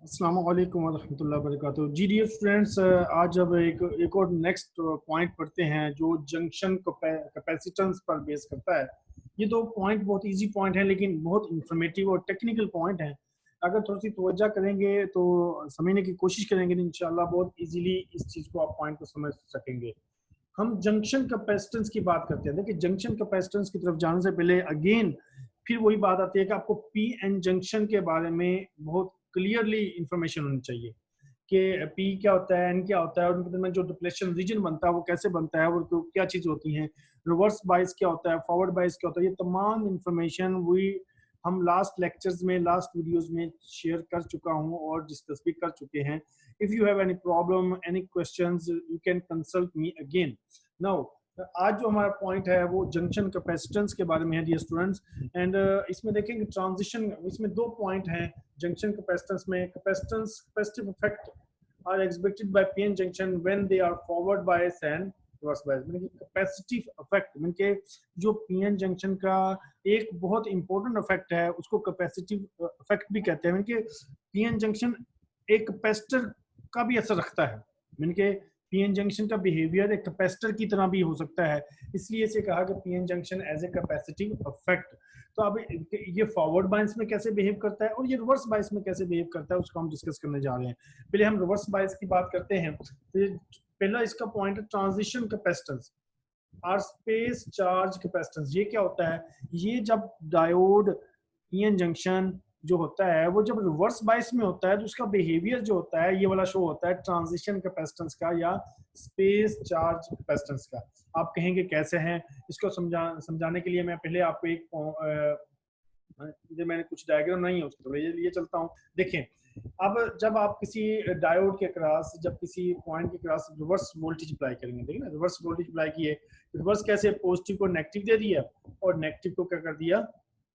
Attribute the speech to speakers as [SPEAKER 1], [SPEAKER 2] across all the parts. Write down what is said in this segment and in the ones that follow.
[SPEAKER 1] अस्सलाम वालेकुम वरहमतुल्लाहि वबरकातुहू। जी डियर स्टूडेंट्स, आज अब एक और नेक्स्ट पॉइंट पढ़ते हैं जो जंक्शन कैपेसिटेंस पर बेस करता है। ये दो पॉइंट बहुत इजी पॉइंट हैं लेकिन बहुत इंफॉर्मेटिव और टेक्निकल पॉइंट हैं। अगर थोड़ी सी तवज्जो करेंगे तो समझने की कोशिश करेंगे तो इंशाल्लाह बहुत इजीली इस चीज़ को आप पॉइंट को समझ सकेंगे। हम जंक्शन कैपेसिटेंस की बात करते हैं। देखिए, जंक्शन कैपेसिटेंस की तरफ जाने से पहले अगेन फिर वही बात आती है कि आपको पी एन जंक्शन के बारे में बहुत क्लियरली इंफॉर्मेशन होनी चाहिए कि पी क्या होता है, एन क्या होता है, और उनके में जो डिप्लेशन रीजन बनता है वो कैसे बनता है और क्या चीज़ होती है, रिवर्स बाइस क्या होता है, फॉरवर्ड बाइस क्या होता है। ये तमाम इंफॉर्मेशन वही हम लास्ट लेक्चर्स में, लास्ट वीडियोस में शेयर कर चुका हूँ और डिस्कस भी कर चुके हैं। If you have any problem, any questions, you can consult me again. Now आज जो हमारा पॉइंट है वो जंक्शन कैपेसिटेंस के बारे में है डियर स्टूडेंट्स। एंड इसमें देखेंगे ट्रांजिशन, इसमें दो पॉइंट हैं जंक्शन कैपेसिटेंस में। Capacitance capacitive effect are expected by PN junction when they are forward bias and reverse bias. यानी कि कैपेसिटिव इफेक्ट यानी कि जो पीएन जंक्शन का एक बहुत इंपॉर्टेंट इफेक्ट है उसको कैपेसिटिव इफेक्ट भी कहते हैं। यानी कि पीएन जंक्शन एक कैपेसिटर का भी असर रखता है। यानी कि पीएन जंक्शन का बिहेवियर एक कैपेसिटर की तरह भी हो सकता है, इसलिए इसे कहा कि PN junction as a capacitive effect. तो अब ये फॉरवर्ड बायस में कैसे बिहेव करता है और ये रिवर्स बायस में कैसे बिहेव करता है उसको हम डिस्कस करने जा रहे हैं। पहले हम रिवर्स बायस की बात करते हैं। तो पहला इसका पॉइंट है ट्रांजिशन कैपेसिटेंस और स्पेस चार्ज कैपेसिटेंस। ये क्या होता है? ये जब डायोड पीएन जंक्शन जो होता है वो जब रिवर्स बायस में होता है तो उसका बिहेवियर जो होता है ये वाला शो होता है ट्रांजिशन कैपेसिटेंस का या स्पेस चार्ज कैपेसिटेंस का। आप कहेंगे कैसे हैं? इसको समझाने के लिए मैं पहले आपको एक मैंने कुछ डायग्राम नहीं है उसको लिए चलता हूँ। देखें, अब जब आप किसी डायोड के क्रॉस, जब किसी पॉइंट के क्रॉस रिवर्स वोल्टेज अप्लाई करेंगे, देखिए ना, रिवर्स वोल्टेज अप्लाई किए, रिवर्स कैसे पॉजिटिव को नेगेटिव दे दिया और नेगेटिव को क्या कर दिया,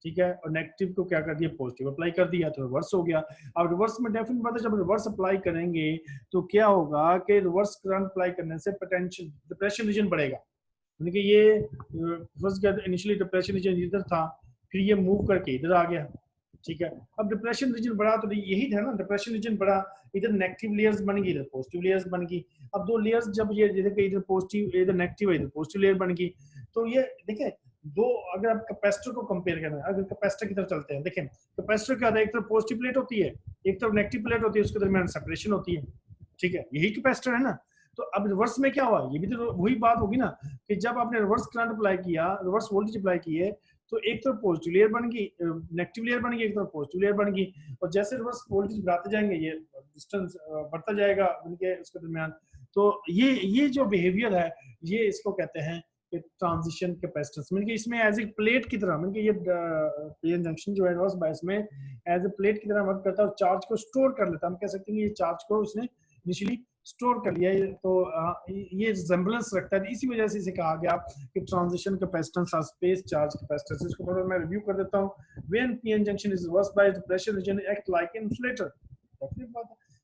[SPEAKER 1] ठीक है, और नेगेटिव को क्या कर दिया, पॉजिटिव अप्लाई कर दिया तो रिवर्स हो गया। अब रिवर्स में डेफिनेट बात है, जब रिवर्स अप्लाई करेंगे तो क्या होगा कि रिवर्स करंट अप्लाई करने से पोटेंशियल डिप्रेशन रीजन बढ़ेगा। यानी कि ये फर्स्ट इनिशियली डिप्रेशन रीजन इधर था, फिर ये मूव करके इधर आ गया, ठीक है। अब डिप्रेशन रीजन बढ़ा तो यही था ना, डिप्रेशन रीजन बढ़ा, इधर नेगेटिव लेयर्स बन गई, इधर पॉजिटिव लेयर्स बन गई। अब दो लेयर्स जब ये इधर पॉजिटिव, इधर नेगेटिव है, इधर पॉजिटिव लेयर बन गई, तो ये देखिए दो, अगर आप कैपेसिटर को कंपेयर करें, अगर कैपेसिटर की तरफ चलते हैं, देखें कैपेसिटर क्या होता है, एक तरफ पॉजिटिव प्लेट होती है, एक तरफ नेगेटिव प्लेट होती है, उसके दरमियान सेपरेशन होती है, ठीक है, यही कैपेसिटर है ना। तो अब रिवर्स में क्या हुआ, ये भी तो वही बात होगी ना कि जब आपने रिवर्स करंट अप्लाई किया, रिवर्स वोल्टेज अप्लाई किए, तो एक तरफ पॉजिटिव लेयर बन गई, नेगेटिव लेयर बन गई, एक तरफ पॉजिटिव लेयर बन गई, और जैसे रिवर्स वोल्टेज बढ़ाते जाएंगे ये डिस्टेंस बढ़ता जाएगा उनके उसके दरमियान। तो ये जो बिहेवियर है ये इसको कहते हैं कि ट्रांजिशन कैपेसिटेंस। मतलब इसमें एज ए प्लेट की तरह, मतलब ये पीएन जंक्शन जो है रिवर्स बायस में एज ए प्लेट की तरह वर्क करता है और चार्ज को स्टोर कर लेता है। हम कह सकते हैं कि ये चार्ज को उसने इनिशियली स्टोर कर लिया है, तो ये रिजेम्बलेंस रखता है, इसी वजह से इसे कहा गया कि ट्रांजिशन कैपेसिटेंस और स्पेस चार्ज कैपेसिटेंस। इसको थोड़ा मैं रिव्यू कर देता हूं। When PN junction is reverse bias, the pressure region act like insulator.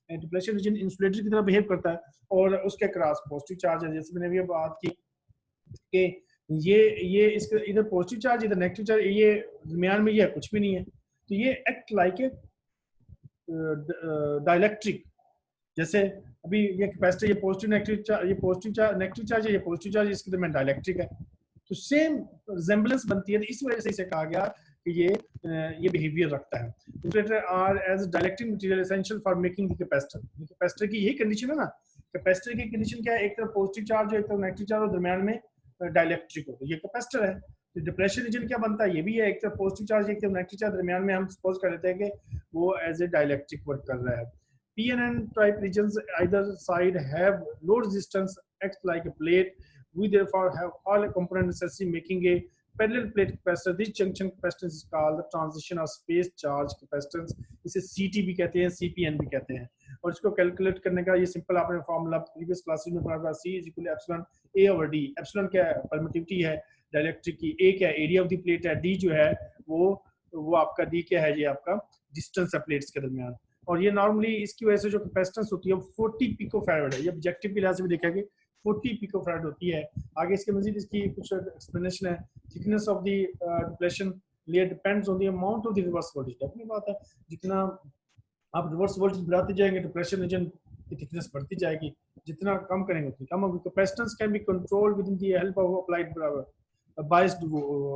[SPEAKER 1] Depletion region insulator की तरह बिहेव करता है और उसके क्रॉस पॉजिटिव चार्ज है, जैसे मैंने अभी बात की कि ये इसके इधर पॉजिटिव चार्ज, इधर नेगेटिव चार्ज, ये दरमियान में ये कुछ भी नहीं है, तो ये एक्ट लाइक ए डाइलेक्ट्रिक। जैसे अभी ये कैपेसिटर, ये पॉजिटिव नेगेटिव चार्ज, ये पॉजिटिव चार्ज नेगेटिव चार्ज है, ये पॉजिटिव चार्ज, इसके दरमियान डाइलेक्ट्रिक है, तो सेम रिजेम्बलेंस बनती है। तो इस वजह से इसे कहा गया कि ये बिहेवियर रखता है। Insulator are as dielectric material essential for making the capacitor. Capacitor की यही कंडीशन है ना, कैपेसिटर की कंडीशन क्या है, एक तरफ पॉजिटिव चार्ज है, एक तरफ नेगेटिव चार्ज, और दरमियान में डाइलेक्ट्रिक हो, तो ये कैपेसिटर है। तो डिप्लेशन रीजन क्या बनता है, ये भी है, एक तरफ पॉजिटिव चार्ज, एक तरफ नेगेटिव चार्ज, दरमियान में हम सपोज कर लेते हैं कि वो एज ए डाइलेक्ट्रिक वर्क कर रहा है। P and N type regions either side have low resistance, act like a plate. We therefore have all component necessary making a parallel plate capacitor. This junction capacitance is called the transition or space charge capacitance. इसे CT भी कहते हैं, CPN भी कहते हैं। और इसको calculate करने का ये सिंपल आपने फॉर्मूला प्रीवियस क्लासेस में पढ़ा था, C is equal to epsilon A over D। Epsilon क्या है, परमिटिविटी है डाइलेक्ट्रिक की, A क्या है, एरिया ऑफ द प्लेट है, D जो है वो आपका D क्या है, ये आपका डिस्टेंस है प्लेट्स के दरमियान। और ये नॉर्मली इसकी वजह से जो कैपेसिटेंस होती है 40 पिकोफैराड है। ये ऑब्जेक्टिव के लिहाज से भी देखा कि 40 पिकोफैराड होती है। आगे इसके मजीद इसकी कुछ एक्सप्लेनेशन है। Thickness of the depletion layer depends on the amount of the reverse voltage. अपनी बात है, जितना आप रिवर्स वोल्टेज बढ़ाते जाएंगे तो प्रेशर रीजन की थिकनेस बढ़ती जाएगी, जितना कम करेंगे उतनी कम होगी। Capacitance can be controlled with in the help of applied biased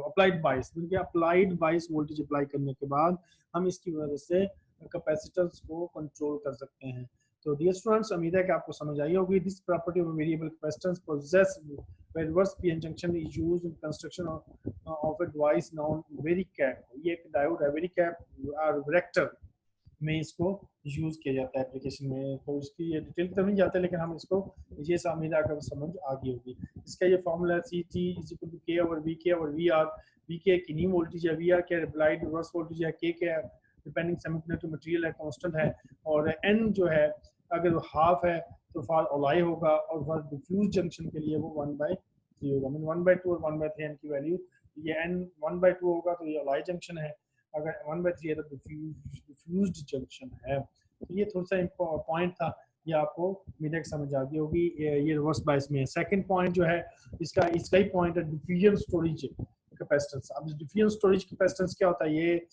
[SPEAKER 1] applied बाइस, अप्लाइड बाइस वोल्टेज अप्लाई करने के बाद हम इसकी वजह से कैपेसिटेंस को कंट्रोल कर सकते हैं। तो डियर स्टूडेंट्स, उम्मीद है कि आपको समझ आई होगी। This property of variable capacitance possess where reverse PN junction is used in construction of a device known VariCap। ये एक डायोड है VariCap और वेक्टर में इसको यूज किया जाता है एप्लीकेशन में। तो इसकी ये डिटेल तो नहीं जाते, लेकिन हम इसको ये उम्मीद आकर समझ आ गई होगी। इसका ये formula CT is equal to K over VK over VR। VK knee voltage है, VR क्या अप्लाइड रिवर्स वोल्टेज है, K क्या डिपेंडिंग सेमीकंडक्टर मटेरियल है, कांस्टेंट है, और N जो है अगर वो हाफ है तो फॉर अलाई होगा, और फॉर डिफ्यूज जंक्शन के लिए वो 1/3 होगा। मीन 1/2 और 1/3 N की वैल्यू, ये N 1/2 होगा तो ये अलाई जंक्शन है, अगर 1/3 है तो डिफ्यूज्ड जंक्शन है। तो ये थोड़ा सा पॉइंट था, ये आपको उम्मीद समझ आ गई होगी। ये रिवर्स बायस में है। सेकंड पॉइंट जो है इसका ही पॉइंट है डिफ्यूजन स्टोरेज कैपेसिटेंस। अब डिफ्यूजन स्टोरेज कैपेसिटेंस क्या होता है, ये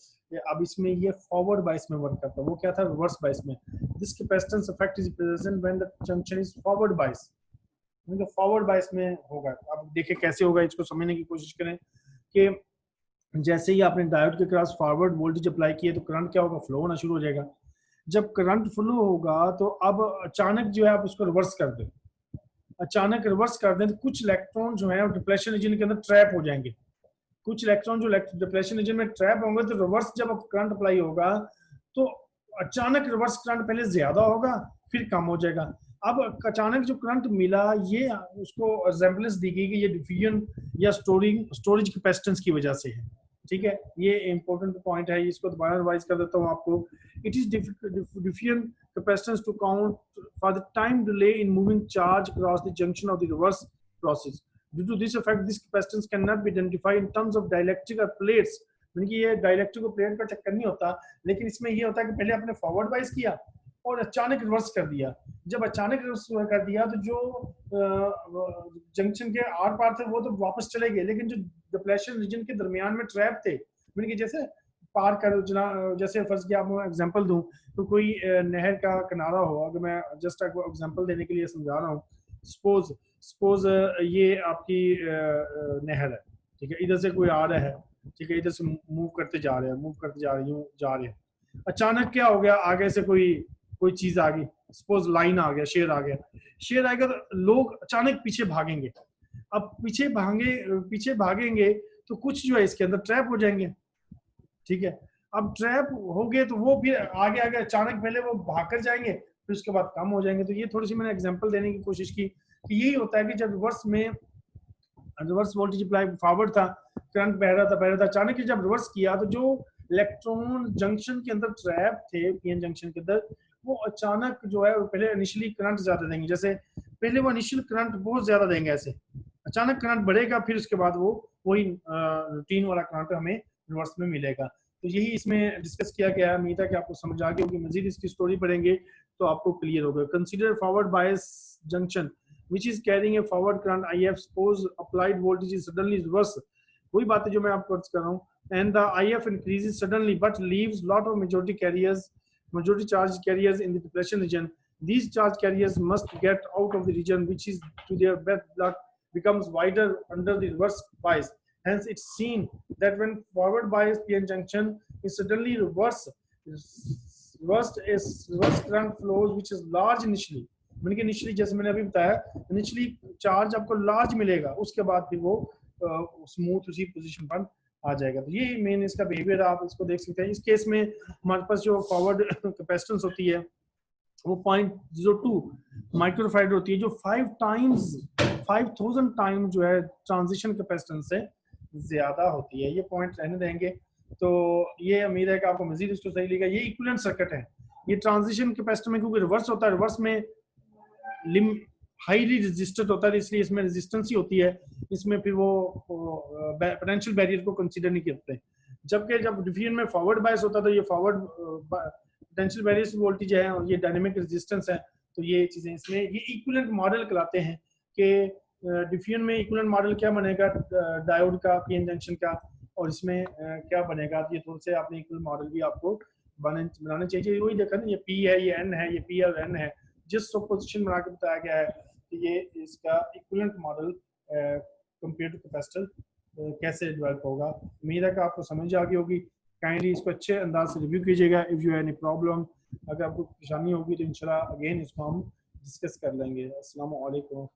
[SPEAKER 1] अब इसमें ये फॉरवर्ड बायस में वर्क करता है। वो क्या था रिवर्स बायस में। This capacitance effect is present when the junction is forward bias, मतलब फॉरवर्ड बायस में होगा। अब देखिए कैसे होगा, इसको समझने की कोशिश करें कि जैसे ही आपने डायोड के क्रॉस फॉरवर्ड वोल्टेज अप्लाई किए तो करंट क्या होगा, फ्लो होना शुरू हो जाएगा। जब करंट फ्लो होगा तो अब अचानक जो है आप उसको रिवर्स कर दें, अचानक रिवर्स कर दें तो कुछ इलेक्ट्रॉन जो है डिप्लेशन रीजन के अंदर ट्रैप हो जाएंगे। कुछ इलेक्ट्रॉन जो डिप्लेशन रीजन में ट्रैप होंगे तो रिवर्स जब करंट अप्लाई होगा तो अचानक रिवर्स करंट पहले ज्यादा होगा फिर कम हो जाएगा। अब अचानक जो करंट मिला ये उसको रिजेम्बलेंस दी गई कि ये डिफ्यूजन या स्टोरेज कैपेसिटेंस की वजह से है। ठीक है, ये इंपॉर्टेंट पॉइंट है, इसको दोबारा रिवाइज कर देता हूँ आपको। It is diffusion capacitance to count for the time delay in moving charge across the junction of the reverse process. Due to this effect, this capacitance cannot be identified in terms of dielectric or plates। यानी ये dielectric और plate का चक्कर नहीं होता, लेकिन इसमें ये होता है कि पहले आपने फॉरवर्ड बाइस किया और अचानक रिवर्स कर दिया। जब अचानक रिवर्स कर दिया तो जो जंक्शन के आर पार थे वो तो वापस चले गए, लेकिन जो डिप्लेशन रीजन के दरमियान में ट्रैप थे, यानी कि जैसे पार कर जैसे फर्ज किया आपको एग्जांपल दूं तो कोई नहर का किनारा हो, अगर मैं जस्ट आपको एग्जांपल देने के लिए समझा रहा हूँ। सपोज ये आपकी नहर है, ठीक है, इधर से कोई आ रहा है, ठीक है, इधर से मूव करते जा रहे हैं, अचानक क्या हो गया, आगे से कोई चीज आ गई, सपोज लाइन आ गया, शेर आ गया तो लोग अचानक पीछे भागेंगे। अब पीछे भागेंगे तो कुछ जो है इसके अंदर ट्रैप हो जाएंगे। ठीक है, अब ट्रैप हो गए तो वो फिर आगे अचानक पहले वो भाग कर जाएंगे, फिर उसके बाद कम हो जाएंगे। तो ये थोड़ी सी मैंने एग्जांपल देने की कोशिश की कि यही होता है कि जब रिवर्स वोल्टेज अप्लाई फॉरवर्ड था, करंट बह रहा था, अचानक जब रिवर्स किया तो जो इलेक्ट्रॉन जंक्शन के अंदर ट्रैप थे पीएन जंक्शन के अंदर, वो अचानक जो है पहले इनिशियली करंट ज्यादा देंगे, जैसे पहले वो इनिशियल करंट बहुत ज्यादा देंगे, ऐसे अचानक करंट बढ़ेगा, फिर उसके बाद वो वही रूटीन वाला करंट हमें रिवर्स में मिलेगा। तो यही इसमें डिस्कस किया गया है। उम्मीद है कि आपको समझ आ गई होगी। मजीद इसकी स्टोरी पढ़ेंगे तो आपको क्लियर होगा। Consider forward bias junction which is carrying a forward current IF, suppose applied voltage is suddenly reverse। वही बात है जो मैं आपको अर्ज कर रहा हूँ। And the IF increases suddenly but leaves lot of majority charge carriers in the depletion region। These charge carriers must get out of the region which is to their block becomes wider under the reverse bias। Hence it's seen that when forward bias PN junction is suddenly reversed current flows which is large initially। मैंने initially जैसे मैंने अभी बताया, initially charge आपको large मिलेगा, उसके बाद फिर वो स्मूथ उसी पोजीशन पर आ जाएगा। तो ये मेन इसका बिहेवियर आप इसको देख सकते हैं। इस केस में हमारे पास जो फॉरवर्ड कैपेसिटेंस होती है वो 0.02 माइक्रोफैराड होती है, जो 5000 टाइम जो है ट्रांजिशन कैपेसिटेंस से ज्यादा होती है। ये पॉइंट रहने देंगे। तो ये उम्मीद है कि आपको मजीद इसको सही लगेगा। ये इक्विवेलेंट सर्किट है। ये ट्रांजिशन कैपेसिटर में क्योंकि रिवर्स होता है, रिवर्स में हाईली रेजिस्टेंट होता है, इसलिए इसमें रेजिस्टेंस ही होती है, इसमें फिर वो पोटेंशियल बैरियर को कंसीडर नहीं करते। जबकि जब डिफ्यूजन में फॉरवर्ड बायस होता है तो ये फॉरवर्ड पोटेंशियल बैरियर वोल्टेज है और ये डायनेमिक रेजिस्टेंस है। तो ये चीजें इसमें ये इक्विवेलेंट मॉडल कहलाते हैं कि डिफ्यूजन में इक्विवेलेंट मॉडल क्या बनेगा डायोड का, पीएन जंक्शन का, और इसमें क्या बनेगा। ये थोड़े से आपने इक्विवेलेंट मॉडल भी आपको बनाने चाहिए। वही देखा ना, ये पी है, ये एन है, ये पी और एन है, जिस सुपरपोजिशन बना के बताया गया है कि ये इसका equivalent model compare to capacitor कैसे डेवलप होगा। उम्मीद है कि आपको समझ आ गई होगी। काइंडली इसको अच्छे अंदाज से रिव्यू कीजिएगा। इफ़ यू एनी प्रॉब्लम, अगर आपको परेशानी होगी तो इंशाल्लाह अगेन इसको हम डिस्कस कर लेंगे। अस्सलाम वालेकुम।